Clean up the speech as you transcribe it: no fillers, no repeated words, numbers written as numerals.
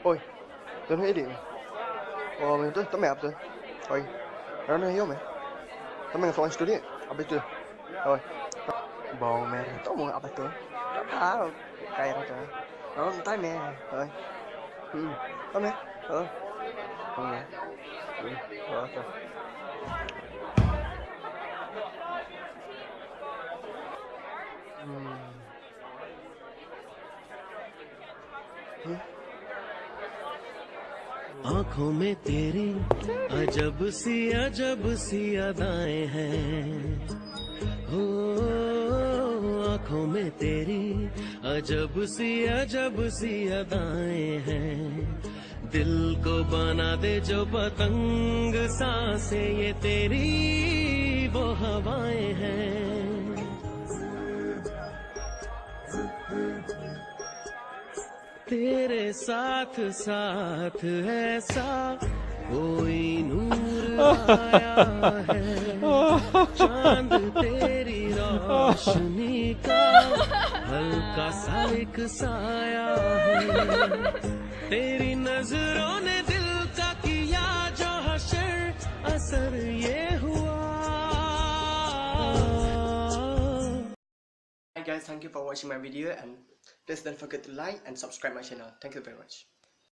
Ôi, tôi thấy điện. Oh, itu map tuh. Oi, karena hiyo meh. Kami ngeflash studio, apa itu? Oi, bầu meh, tao mau apa tuh? Tahu, kayak apa tuh? Oh, entah meh. Oi, tao meh. Oh, meh. Oh, tuh. आंखों में तेरी अजब सी अदाएं हैं। हो आंखों में तेरी अजब सी अदाएं हैं। दिल को बना दे जो पतंग सांसें ये तेरी वो हवाएं हैं। तेरे साथ साथ ऐसा कोई नूर आया है। चांद तेरी रोशनी का हल्का सा एक साया है। तेरी नजरों ने दिल का किया जो हशर असर ये हुआ। Hi guys, thank you for watching my video and please don't forget to like and subscribe my channel. Thank you very much.